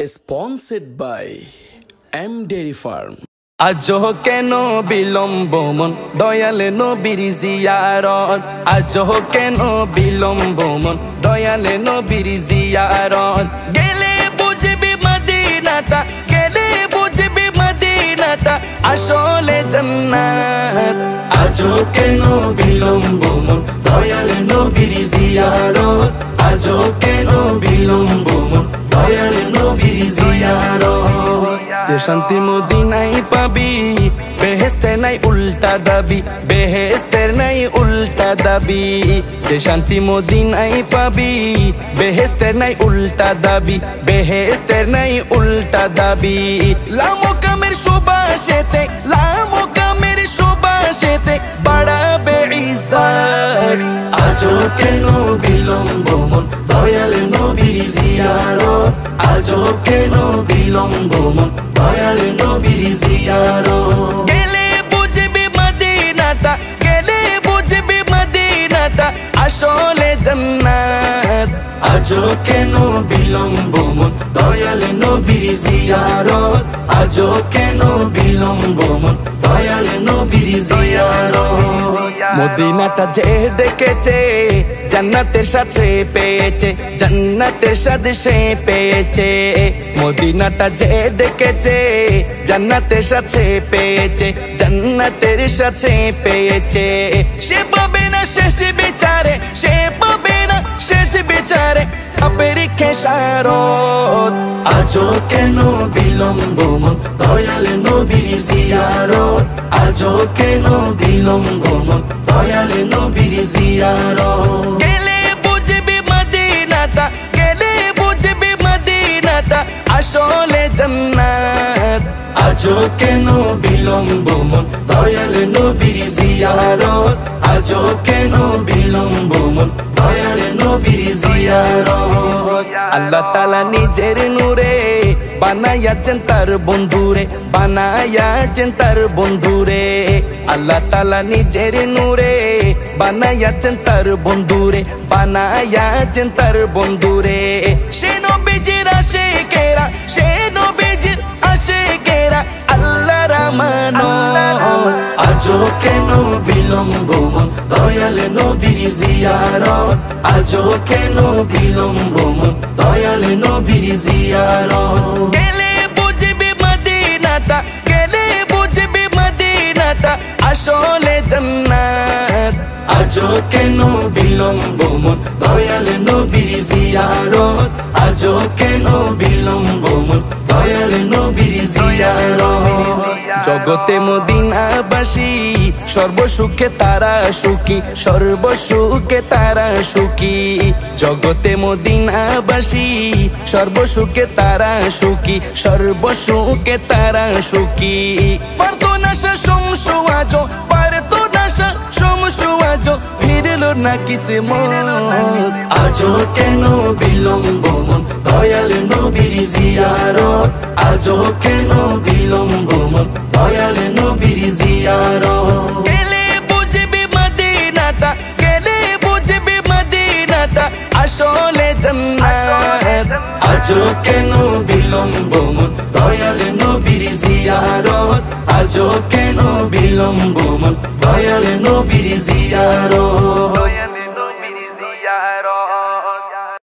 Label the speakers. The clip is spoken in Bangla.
Speaker 1: Sponsored by M Dairy Farm.
Speaker 2: আজো কেন বিলম্ব মন দয়ালে নবীর জিয়ারত আজো কেন বিলম্ব মন দয়ালে নবীর জিয়ারত গেলে বুঝবি মদিনাটা গেলে বুঝবি মদিনাটা আসলে জান্নাত আজো কেন বিলম্ব মন দয়ালে নবীর জিয়ারত আজো কেন বিলম্ব মন দয়ালে নবীর জিয়ারত যে শান্তি মদিনায় পাবি বেহেশতের নাই উল্টা দাবি বেহেশতের নাই উল্টা দাবি যে শান্তি মদিনায় পাবি বেহেশতের নাই উল্টা দাবি বেহেশতের নাই উল্টা দাবি লামো কামের সুবাসেতে লামো কামের সুবাসেতে বাড়াবে ইজ্জত আজো কেন বিলম্ব মন দয়াল নবীর জিয়ারত আজো কেন বিলম্ব মন দয়াল নবীর জিয়ারত গেলে বুঝবি মদিনাটা গেলে বুঝবি মদিনাটা আসলে জান্নাত আজো কেন বিলম্ব মন দয়াল নবীর জিয়ারত আজো কেন বিলম্ব মন দয়াল নবীর জিয়ারত মদিনাটা যে দেখেছে জান্নাতের সাথে পেয়েছে জান্নাতের সাথে সে পেয়েছে মদিনাটা যে দেখেছে জান্নাতের সাথে পেয়েছে জান্নাতের সাথে পেয়েছে সে পাবে না শেষ বিচারে সে পাবে না শেষ বিচারে আপের খেসারত আজো কেন বিলম্ব মন দয়াল নবীর জিয়ারত আজো কেন বিলম্ব মন দয়াল নবীর জিয়ারত গেলে বুঝবি মদিনাটা গেলে বুঝবি মদিনাটা আসলে জান্নাত আজো কেন বিলম্ব মন দয়াল নবীর জিয়ারত আজো কেন বিলম্ব মন দয়াল নবীর জিয়ারত আল্লাহ তাআলা নিজের নূরে বানায়াছেন তার বন্ধুরে বানায়াছেন তার বন্ধুরে আল্লাহ তাআলা নিজের নূরে বানায়াছেন তার বন্ধুরে বানায়াছেন তার বন্ধুরে সে নবীজির আশিকেরা সে নবীজির আশিকেরা আল্লাহর আমানত আজো কেন বিলম্ব মন দয়াল নবীর জিয়ারত আজো কেন বিলম্ব মন দয়াল নবীর জিয়ারত গেলে বুঝবি মদিনাটা গেলে বুঝবি মদিনাটা আসলে জান্নাত আজো কেন বিলম্ব মন দয়াল নবীর জিয়ারত আজো কেন বিলম্ব মন দয়াল নবীর জিয়ারত জগতে মদিনাবাসী সর্বসুখে তারা সুখী সর্বসুখে তারা সুখী জগতে মদিনাবাসী সর্বসুখে তারা সুখী সর্বসুখে তারা সুখী পারতো না সমসু আজো পারতো না সমসু আজো ফিরলো না কিসমত আজো কেন বিলম্ব মন দয়াল নবীর জিয়ারত আজো কেন বিলম্ব মন দয়াল নবীর জিয়ারত গেলে বুঝবি মদিনাটা গেলে বুঝবি মদিনাটা আসলে জান্নাত আজো কেন বিলম্ব মন দয়াল নবীর জিয়ারত আজো কেন বিলম্ব মন দয়াল নবীর জিয়ারত